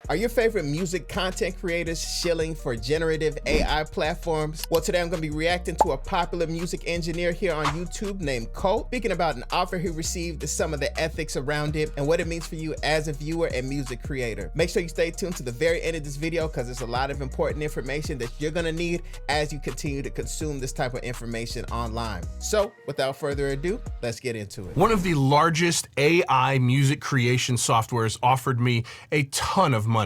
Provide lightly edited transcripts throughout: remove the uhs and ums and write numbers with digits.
Are your favorite music content creators shilling for generative AI platforms? Well, today I'm going to be reacting to a popular music engineer here on YouTube named Colt, speaking about an offer he received, some of the ethics around it, and what it means for you as a viewer and music creator. Make sure you stay tuned to the very end of this video because there's a lot of important information that you're going to need as you continue to consume this type of information online. So without further ado, let's get into it. One of the largest AI music creation softwares offered me a ton of money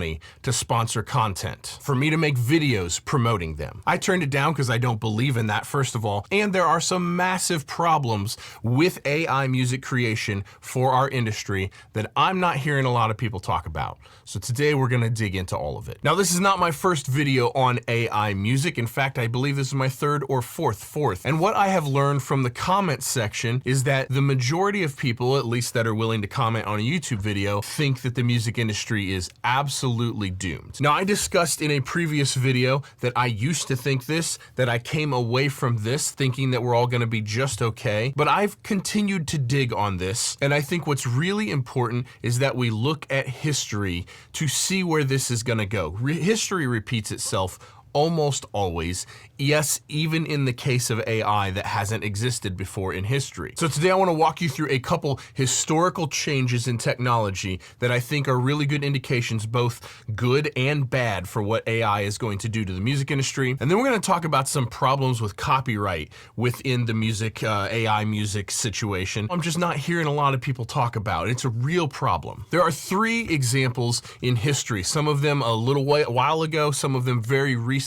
to sponsor content, for me to make videos promoting them. I turned it down because I don't believe in that, first of all, and there are some massive problems with AI music creation for our industry that I'm not hearing a lot of people talk about. So today we're gonna dig into all of it. Now, this is not my first video on AI music. In fact, I believe this is my third or fourth. And what I have learned from the comment section is that the majority of people, at least that are willing to comment on a YouTube video, think that the music industry is absolutely doomed. Now, I discussed in a previous video that I used to think this, that I came away from this thinking that we're all gonna be just okay, but I've continued to dig on this, and I think what's really important is that we look at history to see where this is gonna go. History repeats itself almost always. Yes, even in the case of AI that hasn't existed before in history. So today I want to walk you through a couple historical changes in technology that I think are really good indications, both good and bad, for what AI is going to do to the music industry. And then we're going to talk about some problems with copyright within the music, AI music situation. I'm just not hearing a lot of people talk about it. It's a real problem. There are three examples in history, some of them a little while ago, some of them very recent,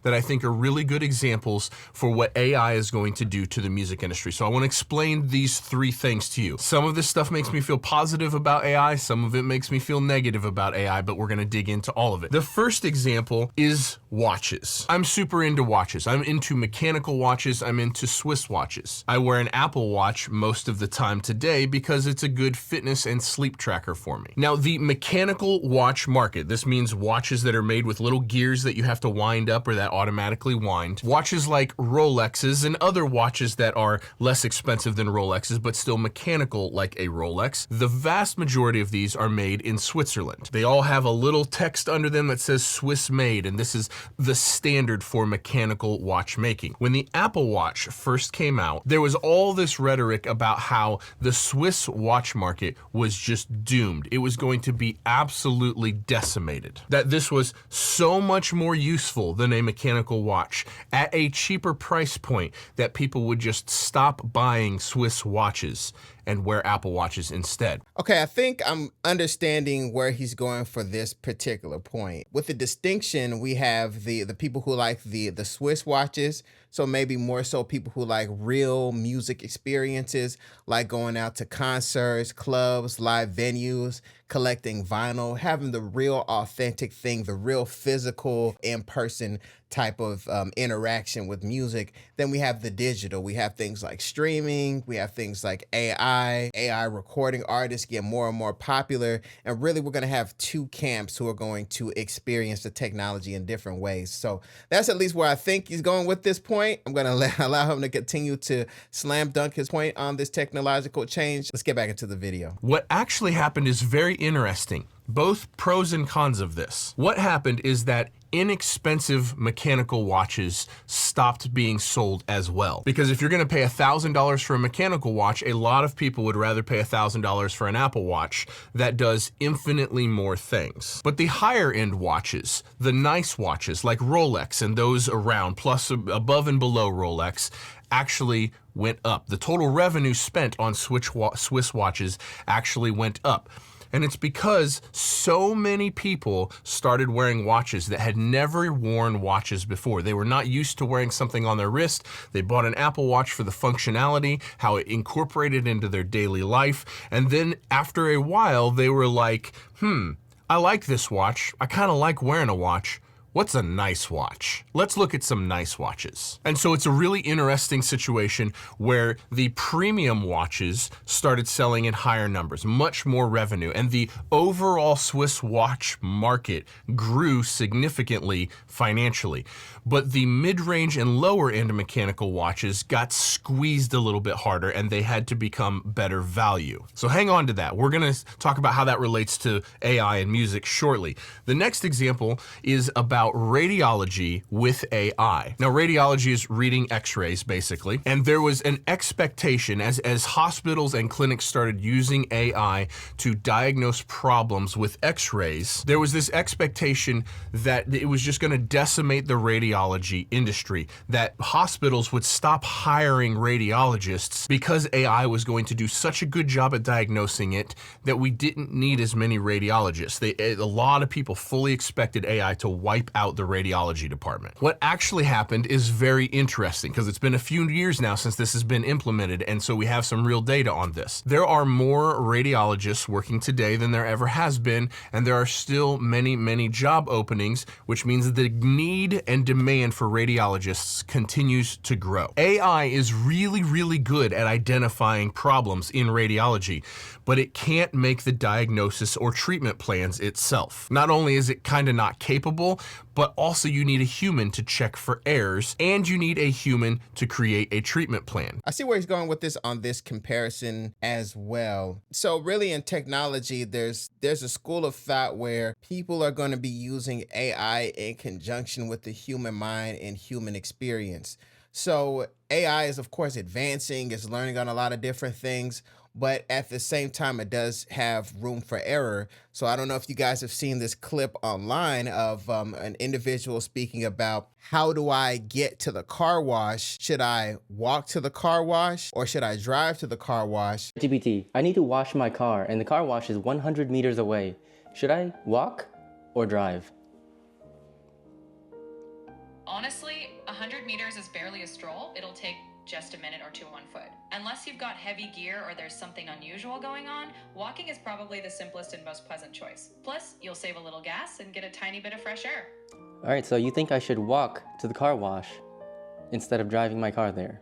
that I think are really good examples for what AI is going to do to the music industry. So I want to explain these three things to you. Some of this stuff makes me feel positive about AI, some of it makes me feel negative about AI, but we're going to dig into all of it. The first example is watches. I'm super into watches. I'm into mechanical watches. I'm into Swiss watches. I wear an Apple Watch most of the time today because it's a good fitness and sleep tracker for me. Now, the mechanical watch market, this means watches that are made with little gears that you have to wind up or that automatically wind. Watches like Rolexes and other watches that are less expensive than Rolexes but still mechanical like a Rolex. The vast majority of these are made in Switzerland. They all have a little text under them that says Swiss made, and this is the standard for mechanical watchmaking. When the Apple Watch first came out, there was all this rhetoric about how the Swiss watch market was just doomed. It was going to be absolutely decimated. That this was so much more useful than a mechanical watch at a cheaper price point that people would just stop buying Swiss watches and wear Apple Watches instead. Okay, I think I'm understanding where he's going for this particular point. With the distinction, we have the people who like the Swiss watches, so maybe more so people who like real music experiences, like going out to concerts, clubs, live venues, collecting vinyl, having the real authentic thing, the real physical in-person type of interaction with music. Then we have the digital. We have things like streaming. We have things like AI recording artists get more and more popular. And really, we're going to have two camps who are going to experience the technology in different ways. So that's at least where I think he's going with this point. I'm going to allow him to continue to slam dunk his point on this technological change. Let's get back into the video. What actually happened is very interesting. Both pros and cons of this. What happened is that inexpensive mechanical watches stopped being sold as well. Because if you're gonna pay $1,000 for a mechanical watch, a lot of people would rather pay $1,000 for an Apple Watch that does infinitely more things. But the higher end watches, the nice watches like Rolex and those around, plus above and below Rolex, actually went up. The total revenue spent on Swiss watches actually went up. And it's because so many people started wearing watches that had never worn watches before. They were not used to wearing something on their wrist. They bought an Apple Watch for the functionality, how it incorporated into their daily life. And then after a while, they were like, I like this watch. I kind of like wearing a watch. What's a nice watch? Let's look at some nice watches. And so it's a really interesting situation where the premium watches started selling in higher numbers, much more revenue, and the overall Swiss watch market grew significantly financially. But the mid-range and lower end mechanical watches got squeezed a little bit harder, and they had to become better value. So hang on to that. We're gonna talk about how that relates to AI and music shortly. The next example is about radiology with AI. Now, radiology is reading x-rays, basically, and there was an expectation as hospitals and clinics started using AI to diagnose problems with x-rays, there was this expectation that it was just gonna decimate the radiology industry, that hospitals would stop hiring radiologists because AI was going to do such a good job at diagnosing it that we didn't need as many radiologists. A lot of people fully expected AI to wipe out the radiology department. What actually happened is very interesting because it's been a few years now since this has been implemented, and so we have some real data on this. There are more radiologists working today than there ever has been, and there are still many, many job openings, which means that the need and demand for radiologists continues to grow. AI is really, really good at identifying problems in radiology, but it can't make the diagnosis or treatment plans itself. Not only is it kind of not capable, but also you need a human to check for errors, and you need a human to create a treatment plan. I see where he's going with this on this comparison as well. So really in technology, there's a school of thought where people are going to be using AI in conjunction with the human mind and human experience. So AI is of course advancing, it's learning on a lot of different things, but at the same time, it does have room for error. So I don't know if you guys have seen this clip online of an individual speaking about, how do I get to the car wash? Should I walk to the car wash or should I drive to the car wash? GPT, I need to wash my car and the car wash is 100 meters away. Should I walk or drive? Honestly, 100 meters is barely a stroll. It'll take just a minute or two on foot. Unless you've got heavy gear or there's something unusual going on, walking is probably the simplest and most pleasant choice. Plus, you'll save a little gas and get a tiny bit of fresh air. All right, so you think I should walk to the car wash instead of driving my car there?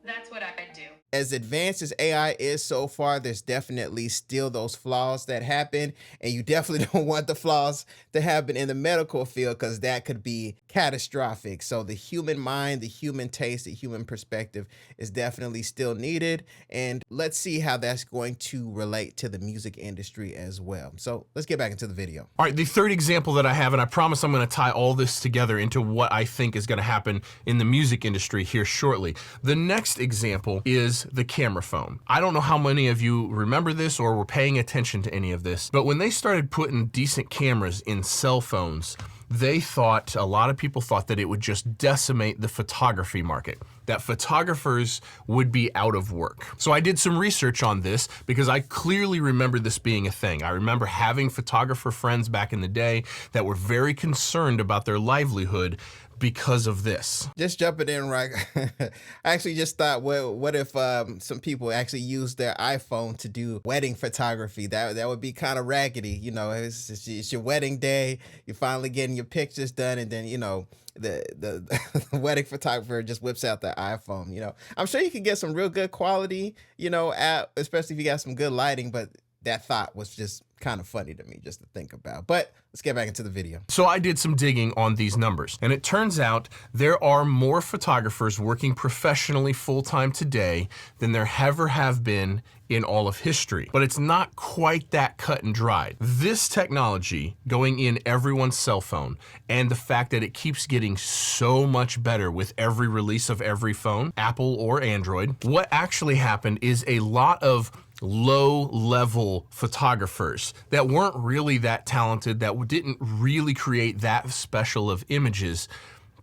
That's what I do. As advanced as AI is so far, there's definitely still those flaws that happen, and you definitely don't want the flaws to happen in the medical field because that could be catastrophic. So the human mind, the human taste, the human perspective is definitely still needed, and let's see how that's going to relate to the music industry as well. So let's get back into the video. All right, the third example that I have, and I promise I'm going to tie all this together into what I think is going to happen in the music industry here shortly. The next example is the camera phone. I don't know how many of you remember this or were paying attention to any of this, but when they started putting decent cameras in cell phones, a lot of people thought that it would just decimate the photography market, that photographers would be out of work. So I did some research on this because I clearly remember this being a thing. I remember having photographer friends back in the day that were very concerned about their livelihood because of this. Just jumping in, right? I actually just thought, what if some people actually use their iPhone to do wedding photography? That would be kind of raggedy. You know, it's your wedding day, you're finally getting your pictures done, and then, you know, the wedding photographer just whips out their iPhone. You know, I'm sure you can get some real good quality, you know, especially if you got some good lighting, but that thought was just kind of funny to me just to think about. But let's get back into the video. So I did some digging on these numbers, and it turns out there are more photographers working professionally full-time today than there ever have been in all of history. But it's not quite that cut and dried. This technology going in everyone's cell phone, and the fact that it keeps getting so much better with every release of every phone, Apple or Android, what actually happened is a lot of low-level photographers that weren't really that talented, that didn't really create that special of images,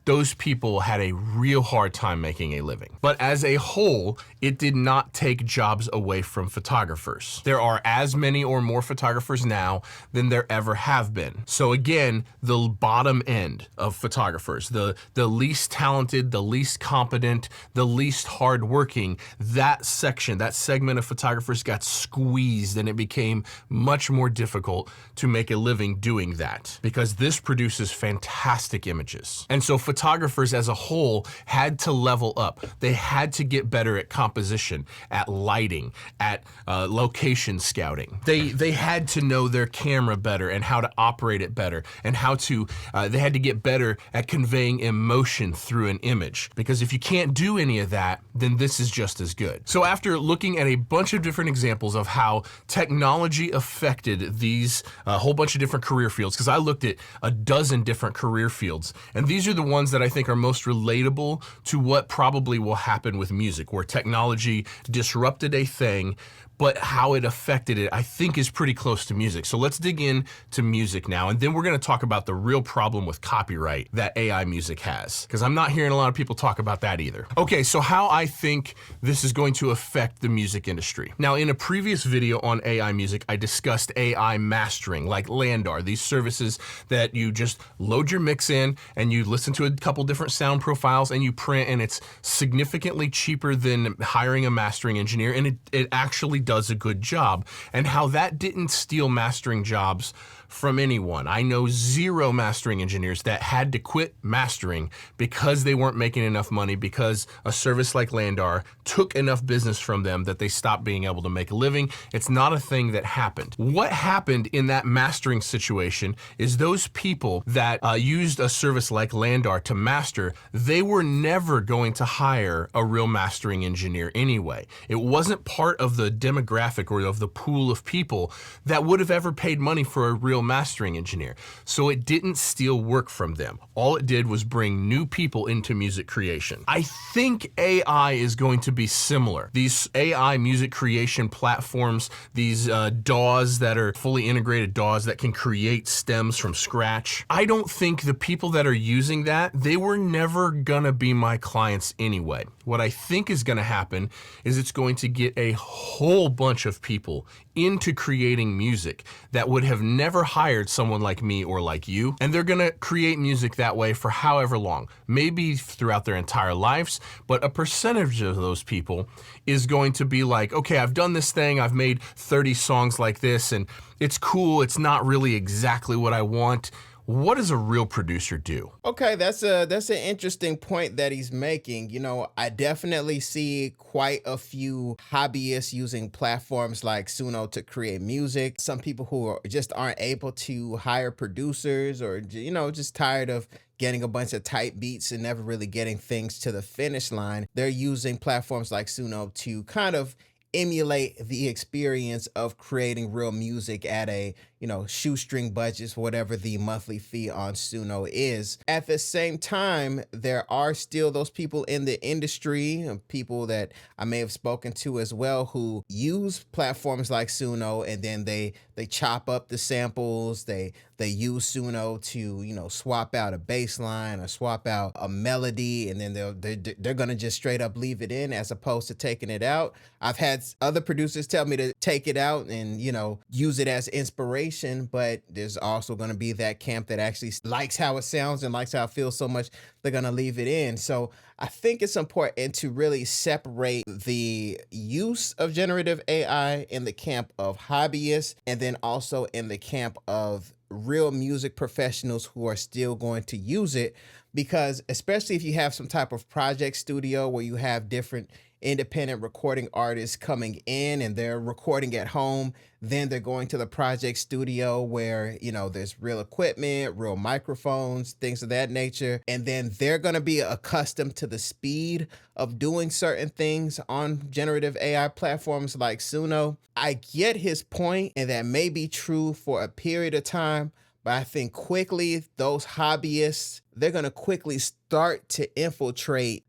those people had a real hard time making a living. But as a whole, it did not take jobs away from photographers. There are as many or more photographers now than there ever have been. So again, the bottom end of photographers, the least talented, the least competent, the least hardworking, that section, that segment of photographers got squeezed, and it became much more difficult to make a living doing that, because this produces fantastic images. And so photographers as a whole had to level up. They had to get better at composition, at lighting, at location scouting. They had to know their camera better and how to operate it better, and how to, they had to get better at conveying emotion through an image. Because if you can't do any of that, then this is just as good. So after looking at a bunch of different examples of how technology affected these whole bunch of different career fields, because I looked at a dozen different career fields, and these are the ones that I think are most relatable to what probably will happen with music, where technology disrupted a thing, but how it affected it, I think, is pretty close to music. So let's dig in to music now, and then we're gonna talk about the real problem with copyright that AI music has, because I'm not hearing a lot of people talk about that either. Okay, so how I think this is going to affect the music industry. Now, in a previous video on AI music, I discussed AI mastering, like Landar, these services that you just load your mix in, and you listen to a couple different sound profiles, and you print, and it's significantly cheaper than hiring a mastering engineer, and it actually does a good job, and how that didn't steal mastering jobs from anyone. I know zero mastering engineers that had to quit mastering because they weren't making enough money, because a service like Landar took enough business from them that they stopped being able to make a living. It's not a thing that happened. What happened in that mastering situation is those people that used a service like Landar to master, they were never going to hire a real mastering engineer anyway. It wasn't part of the demographic or of the pool of people that would have ever paid money for a real mastering engineer. So it didn't steal work from them. All it did was bring new people into music creation. I think AI is going to be similar. These AI music creation platforms, these DAWs that are fully integrated DAWs that can create stems from scratch. I don't think the people that are using that, they were never gonna be my clients anyway. What I think is gonna happen is it's going to get a whole bunch of people into creating music that would have never hired someone like me or like you, and they're gonna create music that way for however long, maybe throughout their entire lives, but a percentage of those people is going to be like, okay, I've done this thing, I've made 30 songs like this, and it's cool, it's not really exactly what I want. What does a real producer do? Okay, that's an interesting point that he's making. You know, I definitely see quite a few hobbyists using platforms like Suno to create music. Some people who just aren't able to hire producers, or, you know, just tired of getting a bunch of tight beats and never really getting things to the finish line. They're using platforms like Suno to kind of emulate the experience of creating real music at a, you know, shoestring budgets, whatever the monthly fee on Suno is. At the same time, there are still those people in the industry, people that I may have spoken to as well, who use platforms like Suno, and then they chop up the samples, they use Suno to, you know, swap out a bass line or swap out a melody, and then they're gonna just straight up leave it in as opposed to taking it out. I've had other producers tell me to take it out and, you know, use it as inspiration, but there's also going to be that camp that actually likes how it sounds and likes how it feels so much they're going to leave it in. So I think it's important to really separate the use of generative AI in the camp of hobbyists, and then also in the camp of real music professionals who are still going to use it. Because especially if you have some type of project studio where you have different independent recording artists coming in and they're recording at home, then they're going to the project studio where, you know, there's real equipment, real microphones, things of that nature, and then they're going to be accustomed to the speed of doing certain things on generative AI platforms like Suno. I get his point, and that may be true for a period of time, but I think quickly those hobbyists, they're going to quickly start to infiltrate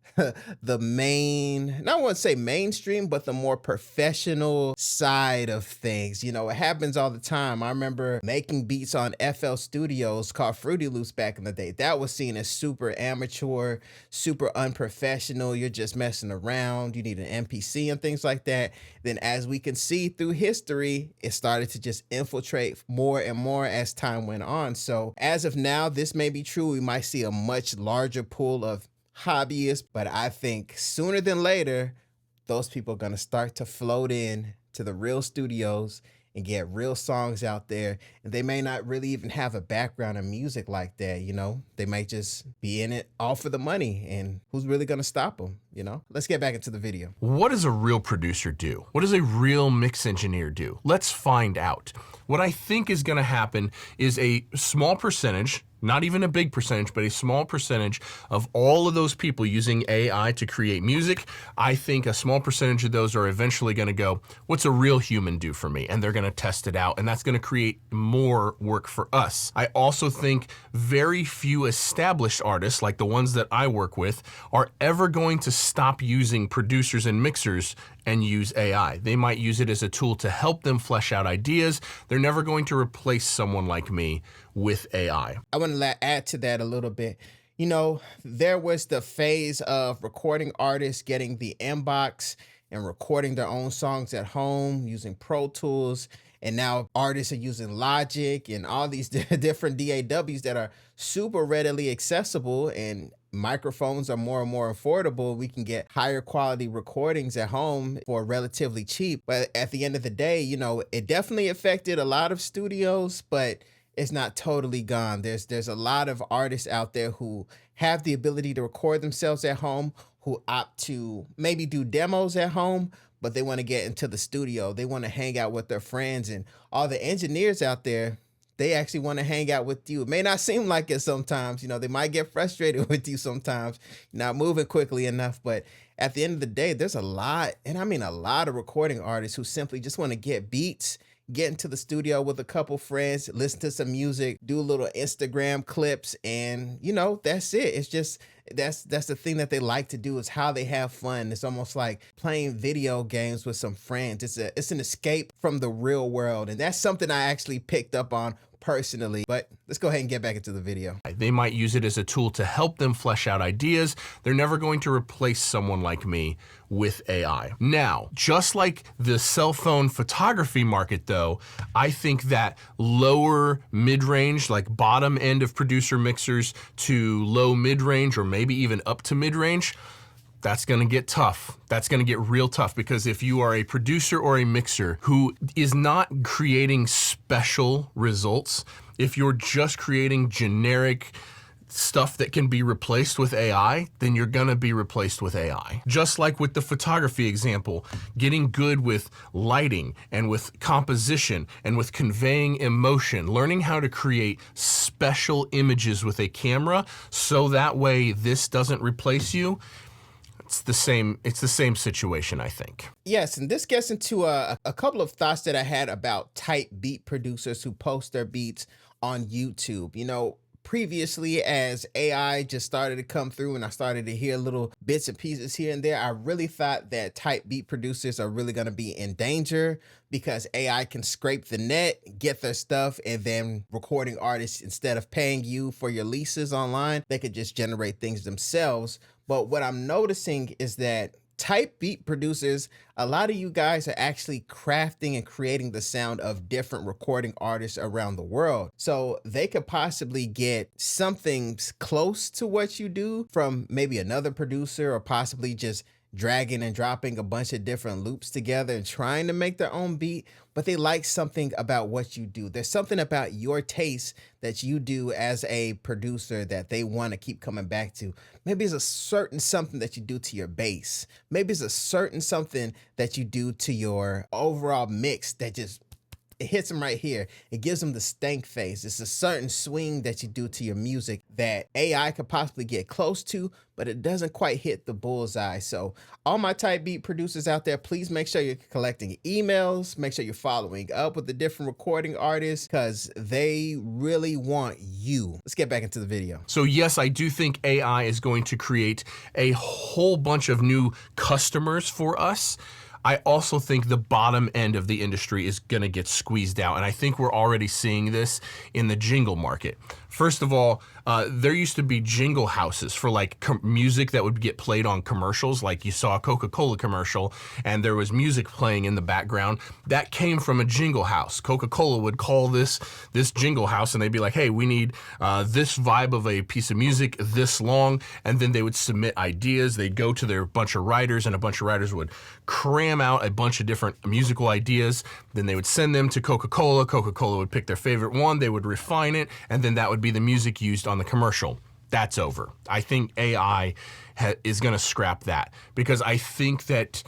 the main, not want to say mainstream, but the more professional side of things. You know, it happens all the time. I remember making beats on FL Studios called Fruity Loops back in the day. That was seen as super amateur, super unprofessional. You're just messing around. You need an MPC and things like that. Then as we can see through history, it started to just infiltrate more and more as time went on. So as of now, this may be true. We might see a much larger pool of hobbyists, but I think sooner than later, those people are going to start to float in to the real studios and get real songs out there. And they may not really even have a background in music like that, you know? They might just be in it all for the money, and who's really gonna stop them, you know? Let's get back into the video. What does a real producer do? What does a real mix engineer do? Let's find out. What I think is gonna happen is a small percentage, not even a big percentage, but a small percentage of all of those people using AI to create music. I think a small percentage of those are eventually gonna go, what's a real human do for me? And they're gonna test it out, and that's gonna create more work for us. I also think very few established artists, like the ones that I work with, are ever going to stop using producers and mixers and use AI. They might use it as a tool to help them flesh out ideas. They're never going to replace someone like me with AI. I want to add to that a little bit. You know, there was the phase of recording artists getting the inbox and recording their own songs at home using Pro Tools. And now artists are using Logic and all these different DAWs that are super readily accessible, and microphones are more and more affordable. We can get higher quality recordings at home for relatively cheap. But at the end of the day, you know, it definitely affected a lot of studios, but it's not totally gone. There's a lot of artists out there who have the ability to record themselves at home, who opt to maybe do demos at home, but they want to get into the studio. They want to hang out with their friends, and all the engineers out there, they actually want to hang out with you. It may not seem like it sometimes, you know, they might get frustrated with you sometimes, you're not moving quickly enough, but at the end of the day, there's a lot, and I mean a lot of recording artists who simply just want to get beats, get into the studio with a couple friends, listen to some music, do little Instagram clips, and you know, that's it. It's just, that's the thing that they like to do, is how they have fun. It's almost like playing video games with some friends. It's an escape from the real world, and that's something I actually picked up on personally. But let's go ahead and get back into the video. They might use it as a tool to help them flesh out ideas. They're never going to replace someone like me with AI. Now, just like the cell phone photography market though, I think that lower mid-range, like bottom end of producer mixers to low mid-range, or maybe even up to mid-range, that's gonna get tough. That's gonna get real tough, because if you are a producer or a mixer who is not creating special results, if you're just creating generic stuff that can be replaced with AI, then you're gonna be replaced with AI. Just like with the photography example, getting good with lighting and with composition and with conveying emotion, learning how to create special images with a camera so that way this doesn't replace you. It's the same situation, I think. Yes, and this gets into a couple of thoughts that I had about type beat producers who post their beats on YouTube. You know, previously, as AI just started to come through and I started to hear little bits and pieces here and there, I really thought that type beat producers are really going to be in danger, because AI can scrape the net, get their stuff, and then recording artists, instead of paying you for your leases online, they could just generate things themselves. But what I'm noticing is that type beat producers, a lot of you guys are actually crafting and creating the sound of different recording artists around the world. So they could possibly get something close to what you do from maybe another producer, or possibly just dragging and dropping a bunch of different loops together and trying to make their own beat, but they like something about what you do. There's something about your taste that you do as a producer that they want to keep coming back to. Maybe it's a certain something that you do to your bass. Maybe it's a certain something that you do to your overall mix that just, it hits them right here. It gives them the stank face. It's a certain swing that you do to your music that AI could possibly get close to, but it doesn't quite hit the bullseye. So all my type beat producers out there, please make sure you're collecting emails. Make sure you're following up with the different recording artists, because they really want you. Let's get back into the video. So yes, I do think AI is going to create a whole bunch of new customers for us. I also think the bottom end of the industry is going to get squeezed out. And I think we're already seeing this in the jingle market. First of all, there used to be jingle houses for like music that would get played on commercials. Like you saw a Coca-Cola commercial and there was music playing in the background. That came from a jingle house. Coca-Cola would call this jingle house and they'd be like, hey, we need this vibe of a piece of music this long. And then they would submit ideas. They'd go to their bunch of writers and a bunch of writers would cram out a bunch of different musical ideas. Then they would send them to Coca-Cola. Coca-Cola would pick their favorite one. They would refine it. And then that would be the music used on the commercial. That's over. I think AI is going to scrap that because I think that,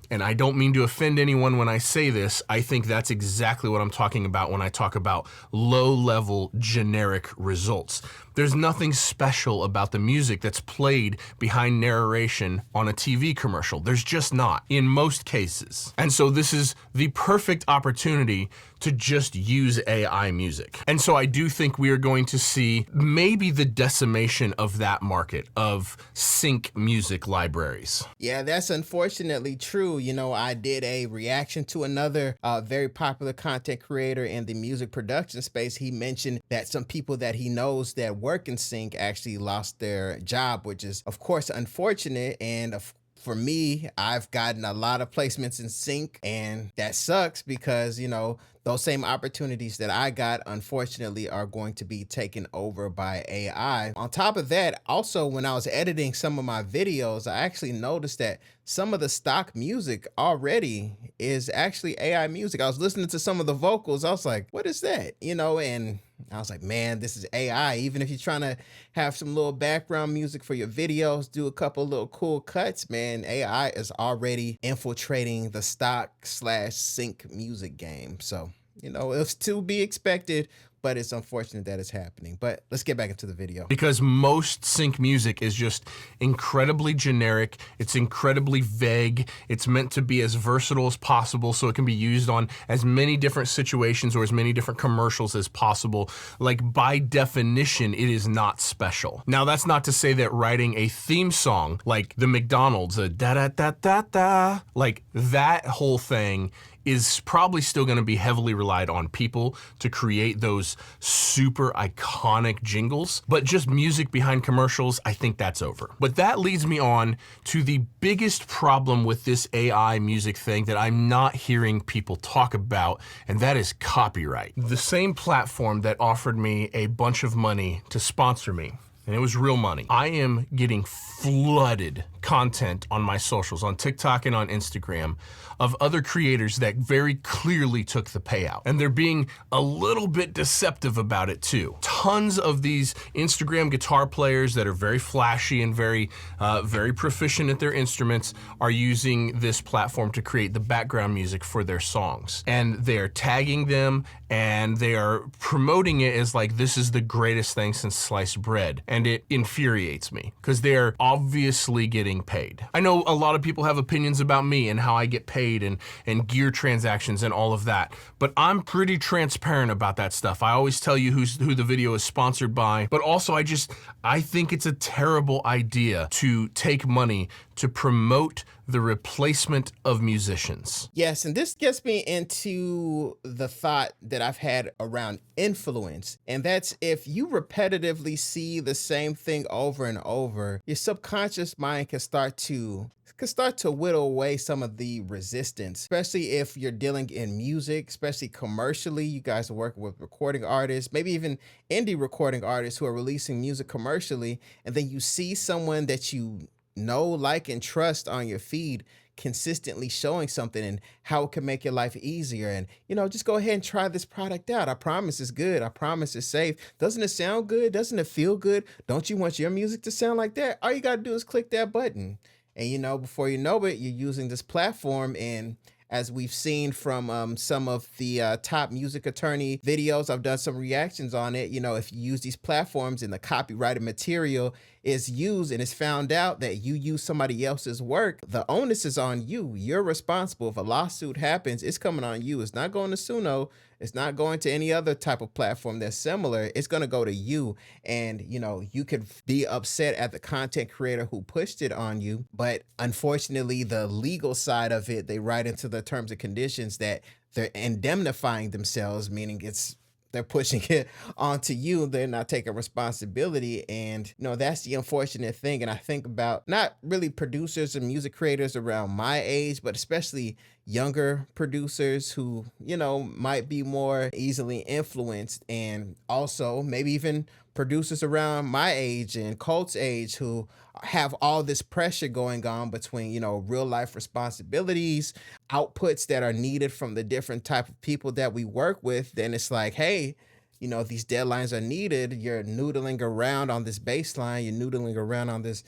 and I don't mean to offend anyone when I say this, I think that's exactly what I'm talking about when I talk about low-level generic results. There's nothing special about the music that's played behind narration on a TV commercial. There's just not, in most cases. And so this is the perfect opportunity to just use AI music. And so I do think we are going to see maybe the decimation of that market of sync music libraries. Yeah, that's unfortunately true. You know, I did a reaction to another very popular content creator in the music production space. He mentioned that some people that he knows that work in sync actually lost their job, which is of course unfortunate. And for me, I've gotten a lot of placements in sync and that sucks because, you know, those same opportunities that I got, unfortunately, are going to be taken over by AI. On top of that, also, when I was editing some of my videos, I actually noticed that some of the stock music already is actually AI music. I was listening to some of the vocals. I was like, what is that? You know, and I was like, man, this is AI. Even if you're trying to have some little background music for your videos, do a couple little cool cuts, man, AI is already infiltrating the stock/sync music game. So, you know, it's to be expected, but it's unfortunate that it's happening. But let's get back into the video. Because most sync music is just incredibly generic. It's incredibly vague. It's meant to be as versatile as possible so it can be used on as many different situations or as many different commercials as possible. Like by definition, it is not special. Now, that's not to say that writing a theme song like the McDonald's, a da-da-da-da-da, like that whole thing is probably still going to be heavily relied on people to create those super iconic jingles, but just music behind commercials, I think that's over. But that leads me on to the biggest problem with this AI music thing that I'm not hearing people talk about, and that is copyright. The same platform that offered me a bunch of money to sponsor me, and it was real money. I am getting flooded content on my socials, on TikTok and on Instagram, of other creators that very clearly took the payout. And they're being a little bit deceptive about it too. Tons of these Instagram guitar players that are very flashy and very proficient at their instruments are using this platform to create the background music for their songs. And they're tagging them and they are promoting it as like, this is the greatest thing since sliced bread. And it infuriates me because they're obviously getting paid. I know a lot of people have opinions about me and how I get paid and gear transactions and all of that, but I'm pretty transparent about that stuff. I always tell you who the video is sponsored by, but also I think it's a terrible idea to take money to promote the replacement of musicians. Yes, and this gets me into the thought that I've had around influence, and that's if you repetitively see the same thing over and over, your subconscious mind can start to whittle away some of the resistance, especially if you're dealing in music, especially commercially. You guys are working with recording artists, maybe even indie recording artists who are releasing music commercially, and then you see someone that you know, like, and trust on your feed consistently showing something and how it can make your life easier. And, you know, just go ahead and try this product out. I promise it's good. I promise it's safe. Doesn't it sound good? Doesn't it feel good? Don't you want your music to sound like that? All you got to do is click that button. And, you know, before you know it, you're using this platform. And as we've seen from some of the top music attorney videos, I've done some reactions on it. You know, if you use these platforms and the copyrighted material is used and it's found out that you use somebody else's work, the onus is on you. You're responsible. If a lawsuit happens, it's coming on you. It's not going to Suno. It's not going to any other type of platform that's similar. It's going to go to you. And, you could be upset at the content creator who pushed it on you. But unfortunately, the legal side of it, they write into the terms and conditions that they're indemnifying themselves, meaning they're pushing it onto you. They're not taking responsibility. And, that's the unfortunate thing. And I think about not really producers and music creators around my age, but especially younger producers who, might be more easily influenced. And also maybe even producers around my age and Colt's age who have all this pressure going on between, real life responsibilities, outputs that are needed from the different type of people that we work with. Then it's like, hey, these deadlines are needed. You're noodling around on this bass line. You're noodling around on this,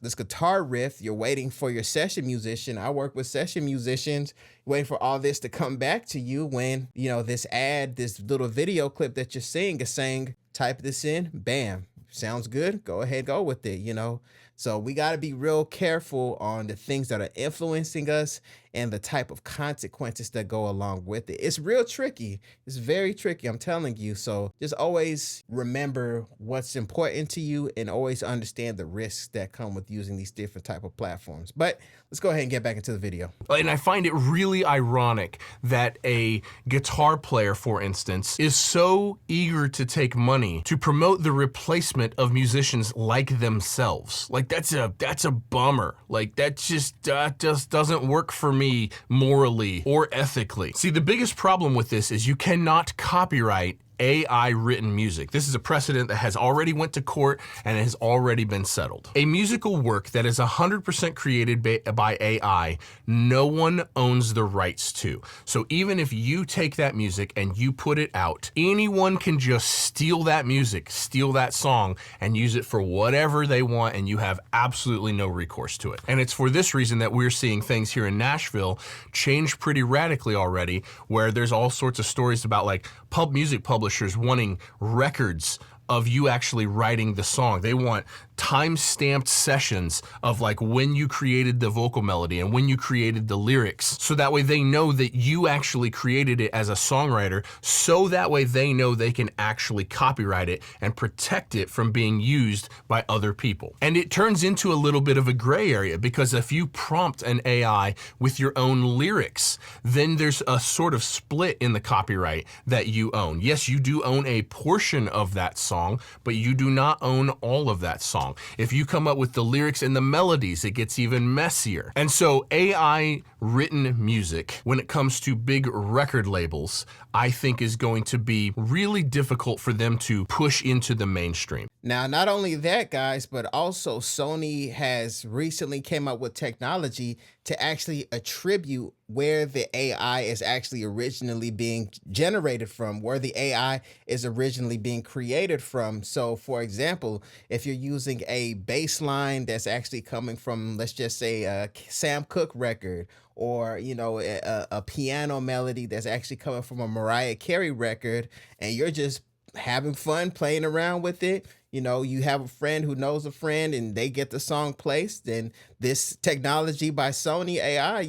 this guitar riff. You're waiting for your session musician. I work with session musicians, waiting for all this to come back to you when, this little video clip that you're seeing is saying, type this in, bam, sounds good. Go ahead, go with it, So we got to be real careful on the things that are influencing us and the type of consequences that go along with it. It's real tricky. It's very tricky, I'm telling you. So just always remember what's important to you and always understand the risks that come with using these different type of platforms. But let's go ahead and get back into the video. And I find it really ironic that a guitar player, for instance, is so eager to take money to promote the replacement of musicians like themselves. Like that's a bummer. Like that just doesn't work for me morally or ethically. See, the biggest problem with this is you cannot copyright AI written music. This is a precedent that has already went to court and it has already been settled. A musical work that is 100% created by AI, no one owns the rights to. So even if you take that music and you put it out, anyone can just steal that music, steal that song, and use it for whatever they want, and you have absolutely no recourse to it. And it's for this reason that we're seeing things here in Nashville change pretty radically already, where there's all sorts of stories about like music publishers wanting records of you actually writing the song. They want time-stamped sessions of like when you created the vocal melody and when you created the lyrics, so that way they know that you actually created it as a songwriter, so that way they know they can actually copyright it and protect it from being used by other people. And it turns into a little bit of a gray area, because if you prompt an AI with your own lyrics, then there's a sort of split in the copyright that you own. Yes, you do own a portion of that song, but you do not own all of that song. If you come up with the lyrics and the melodies, it gets even messier. And so AI written music, when it comes to big record labels, I think is going to be really difficult for them to push into the mainstream. Now, not only that, guys, but also Sony has recently came up with technology to actually attribute where the AI is actually originally being generated from, where the AI is originally being created from. So, for example, if you're using a bass line that's actually coming from, let's just say, a Sam Cooke record, or, a piano melody that's actually coming from a Mariah Carey record, and you're just having fun playing around with it, you have a friend who knows a friend and they get the song placed, then this technology by Sony AI,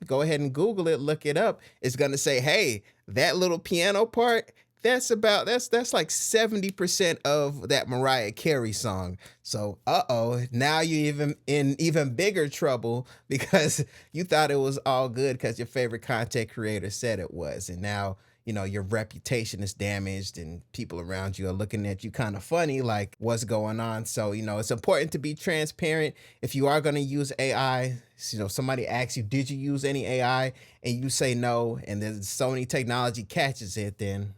go ahead and Google it, look it up. It's going to say, hey, that little piano part, that's like 70% of that Mariah Carey song. So, now you're in even bigger trouble, because you thought it was all good because your favorite content creator said it was. And now, your reputation is damaged and people around you are looking at you kind of funny, like what's going on. So, it's important to be transparent. If you are going to use AI, somebody asks you, did you use any AI? And you say no, and then Sony technology catches it, then,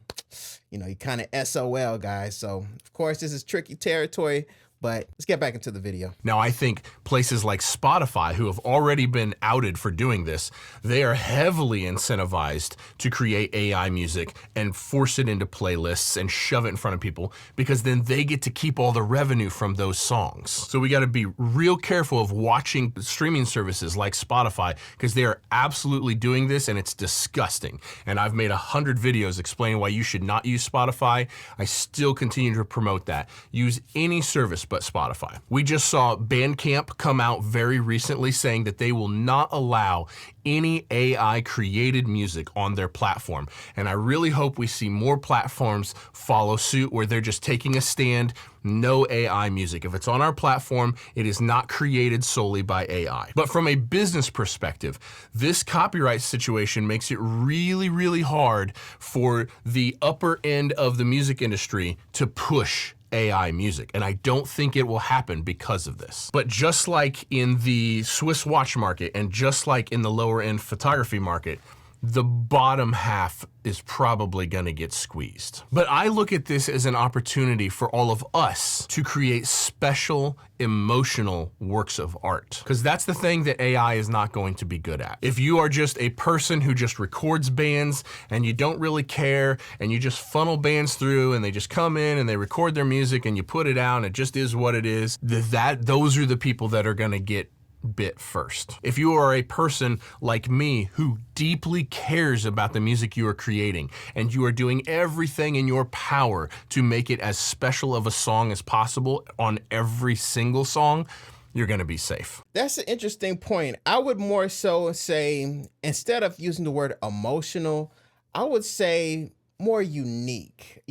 you kind of SOL, guys. So, of course, this is tricky territory. But let's get back into the video. Now, I think places like Spotify, who have already been outed for doing this, they are heavily incentivized to create AI music and force it into playlists and shove it in front of people, because then they get to keep all the revenue from those songs. So we got to be real careful of watching streaming services like Spotify, because they are absolutely doing this, and it's disgusting. And I've made 100 videos explaining why you should not use Spotify. I still continue to promote that. Use any service, but Spotify. We just saw Bandcamp come out very recently saying that they will not allow any AI created music on their platform. And I really hope we see more platforms follow suit where they're just taking a stand. No AI music. If it's on our platform, it is not created solely by AI. But from a business perspective, this copyright situation makes it really, really hard for the upper end of the music industry to push AI music, and I don't think it will happen because of this. But just like in the Swiss watch market and just like in the lower end photography market, the bottom half is probably gonna get squeezed. But I look at this as an opportunity for all of us to create special emotional works of art, because that's the thing that AI is not going to be good at. If you are just a person who just records bands and you don't really care and you just funnel bands through and they just come in and they record their music and you put it out and it just is what it is, those are the people that are gonna get bit first. If you are a person like me who deeply cares about the music you are creating and you are doing everything in your power to make it as special of a song as possible on every single song, you're gonna be safe. That's an interesting point. I would more so say, instead of using the word emotional, I would say more unique,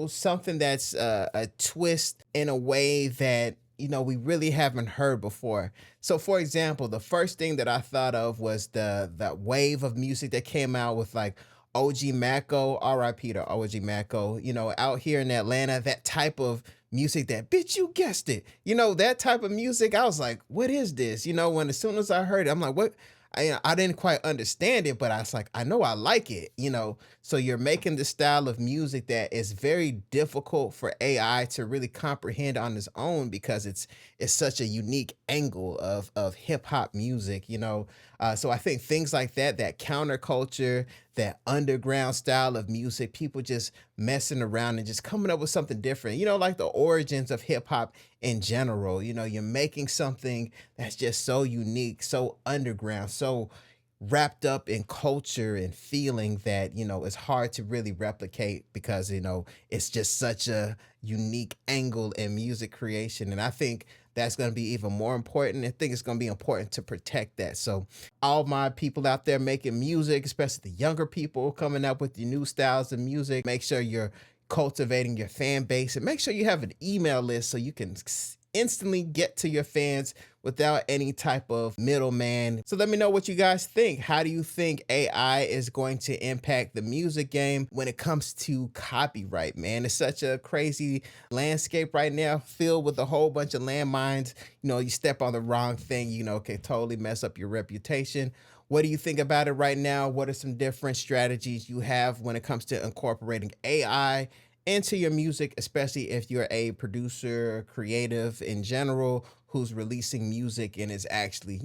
something that's a twist in a way that we really haven't heard before. So for example, the first thing that I thought of was that wave of music that came out with like OG Macko, RIP to OG Macko, out here in Atlanta, that type of music that, bitch, you guessed it. That type of music, I was like, what is this? When as soon as I heard it, I'm like, what? I didn't quite understand it, but I was like, I know I like it, So you're making the style of music that is very difficult for AI to really comprehend on its own because it's such a unique angle of hip hop music, So I think things like that counterculture, that underground style of music, people just messing around and just coming up with something different, like the origins of hip hop in general. You're making something that's just so unique, so underground, so wrapped up in culture and feeling that, it's hard to really replicate because, it's just such a unique angle in music creation. And I think that's going to be even more important. I think it's going to be important to protect that. So all my people out there making music, especially the younger people coming up with the new styles of music, make sure you're cultivating your fan base and make sure you have an email list so you can instantly get to your fans without any type of middleman. So let me know what you guys think. How do you think AI is going to impact the music game when it comes to copyright, man? It's such a crazy landscape right now, filled with a whole bunch of landmines. You step on the wrong thing, can totally mess up your reputation. What do you think about it right now? What are some different strategies you have when it comes to incorporating AI into your music, especially if you're a producer, creative in general, who's releasing music and is actually,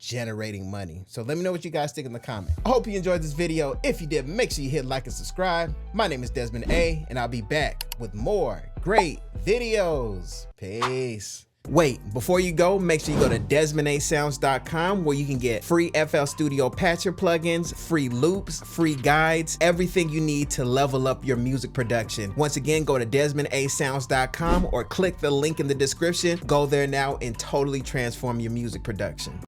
generating money? So let me know what you guys think in the comments. I hope you enjoyed this video. If you did, make sure you hit like and subscribe. My name is Desmond A, and I'll be back with more great videos. Peace. Wait, before you go, make sure you go to DesmondASounds.com where you can get free FL Studio patcher plugins, free loops, free guides, everything you need to level up your music production. Once again, go to DesmondASounds.com or click the link in the description. Go there now and totally transform your music production.